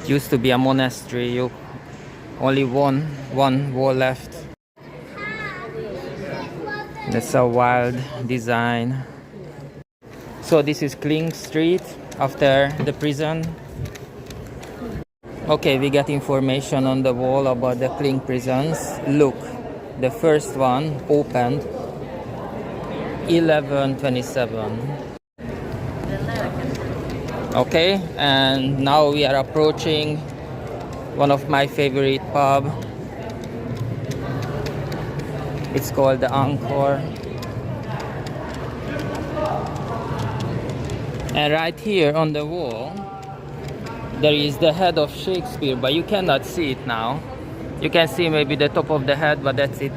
Used to be a monastery. You only one wall left. That's a wild design. So this is Kling Street after the prison. Okay, we get information on the wall about the Kling prisons. Look, the first one opened 1127. Okay, and now we are approaching one of my favorite pub. It's called the Encore. And right here on the wall there is the head of Shakespeare, but you cannot see it now. You can see maybe the top of the head, but that's it.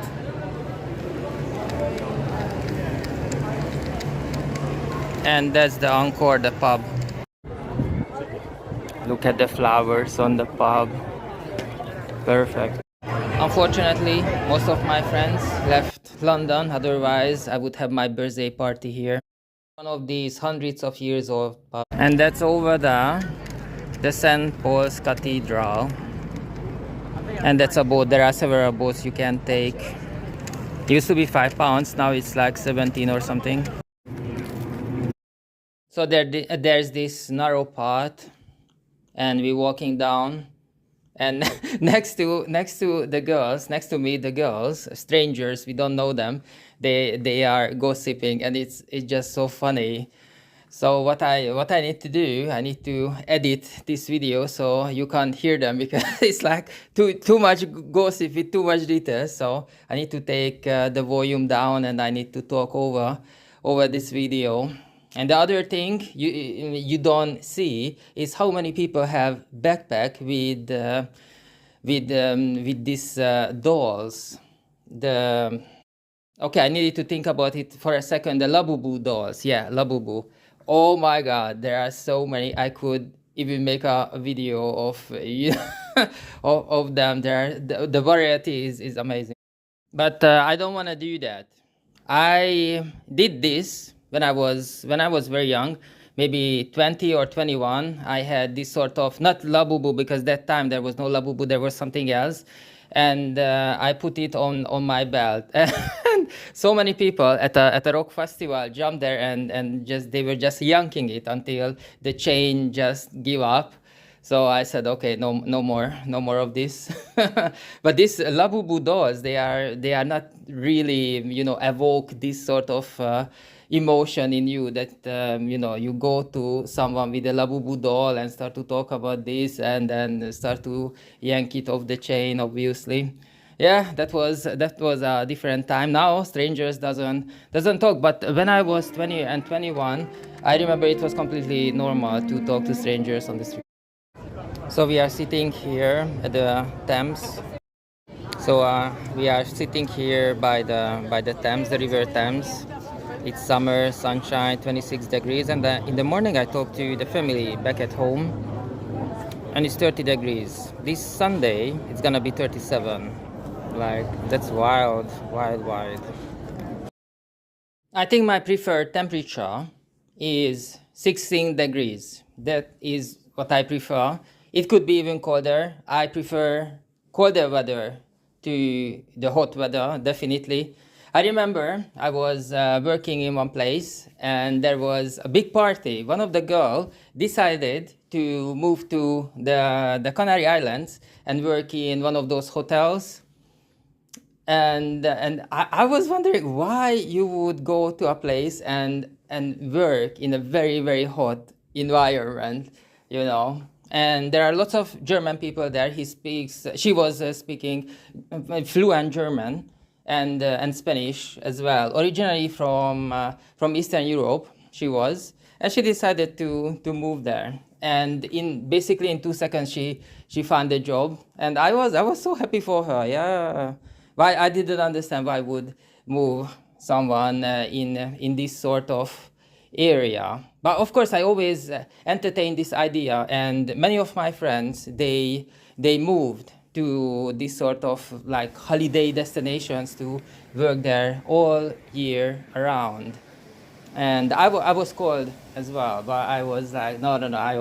And that's the Encore, the pub. Look at the flowers on the pub. Perfect. Unfortunately, most of my friends left London, otherwise I would have my birthday party here. One of these hundreds of years old pub. And that's over there, the St. Paul's Cathedral. And that's a boat. There are several boats you can take. It used to be £5, now it's like 17 or something. So there's this narrow path, and we're walking down, and next to the girls, next to me, the girls, strangers, we don't know them, they are gossiping, and it's just so funny. So what I need to do, I need to edit this video so you can't hear them, because it's like too much gossip with too much detail. So I need to take the volume down, and I need to talk over this video. And the other thing you don't see is how many people have backpack with these dolls. Okay, I needed to think about it for a second. The Labubu dolls, yeah, Labubu. Oh my God, there are so many. I could even make a video of of them. The variety is amazing. But I don't want to do that. I did this when I was very young, maybe 20 or 21. I had this sort of, not Labubu, because that time there was no Labubu, there was something else. And I put it on my belt. And so many people at a rock festival jumped there, and just they were just yanking it until the chain just give up. So I said, okay, no more of this. But these Labubu dolls, they are not really, evoke this sort of emotion in you, that you go to someone with a Labubu doll and start to talk about this, and then start to yank it off the chain, obviously. Yeah, that was a different time. Now strangers doesn't talk, but when I was 20 and 21, I remember it was completely normal to talk to strangers on the street. So we are sitting here at the Thames. So we are sitting here by the Thames, the River Thames. It's summer, sunshine, 26 degrees, and in the morning I talked to the family back at home, and it's 30 degrees. This Sunday it's gonna be 37. Like, that's wild. I think my preferred temperature is 16 degrees. That is what I prefer. It could be even colder. I prefer colder weather to the hot weather, definitely. I remember I was working in one place, and there was a big party. One of the girls decided to move to the Canary Islands and work in one of those hotels. And I was wondering why you would go to a place and work in a very, very hot environment, And there are lots of German people there. She was speaking fluent German and Spanish as well. Originally from Eastern Europe, she was, and she decided to move there. And basically in 2 seconds, she found a job, and I was so happy for her. Yeah. Why I didn't understand why I would move someone in this sort of area. But of course, I always entertained this idea, and many of my friends, they moved to this sort of like holiday destinations to work there all year around. and I was cold as well, but I was like, no, no, no, I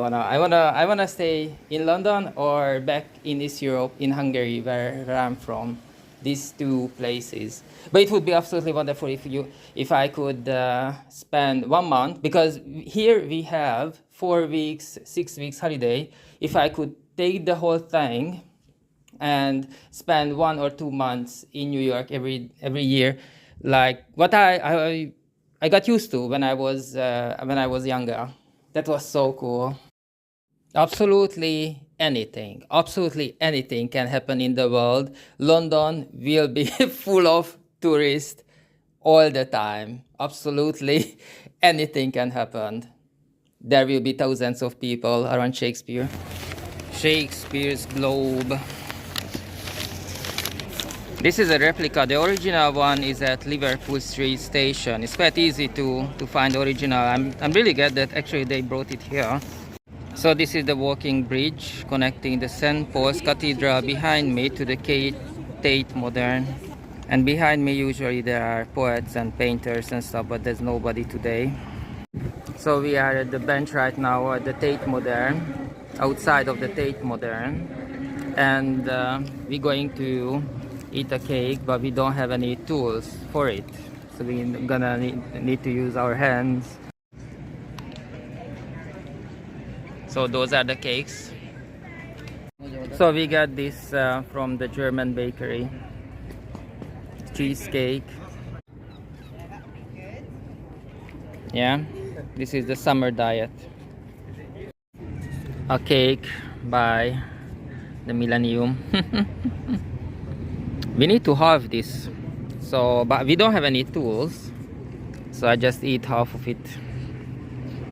wanna stay in London or back in East Europe, in Hungary, where I'm from. These two places. But it would be absolutely wonderful if I could spend 1 month, because here we have 4 weeks, 6 weeks holiday. If I could take the whole thing and spend 1 or 2 months in New York every year, like what I got used to when I was younger. That was so cool. Absolutely anything can happen in the world. London will be full of tourists all the time. Absolutely anything can happen. There will be thousands of people around Shakespeare. Shakespeare's Globe. This is a replica. The original one is at Liverpool Street Station. It's quite easy to find the original. I'm really glad that actually they brought it here. So this is the walking bridge connecting the St. Paul's Cathedral behind me to the Tate Modern. And behind me usually there are poets and painters and stuff, but there's nobody today. So we are at the bench right now at the Tate Modern, outside of the Tate Modern. And we're going to eat a cake, but we don't have any tools for it. So we're gonna need to use our hands. So those are the cakes. So we got this from the German bakery. Cheesecake. Yeah, this is the summer diet. A cake by the Millennium. We need to halve this. So, but we don't have any tools. So I just eat half of it.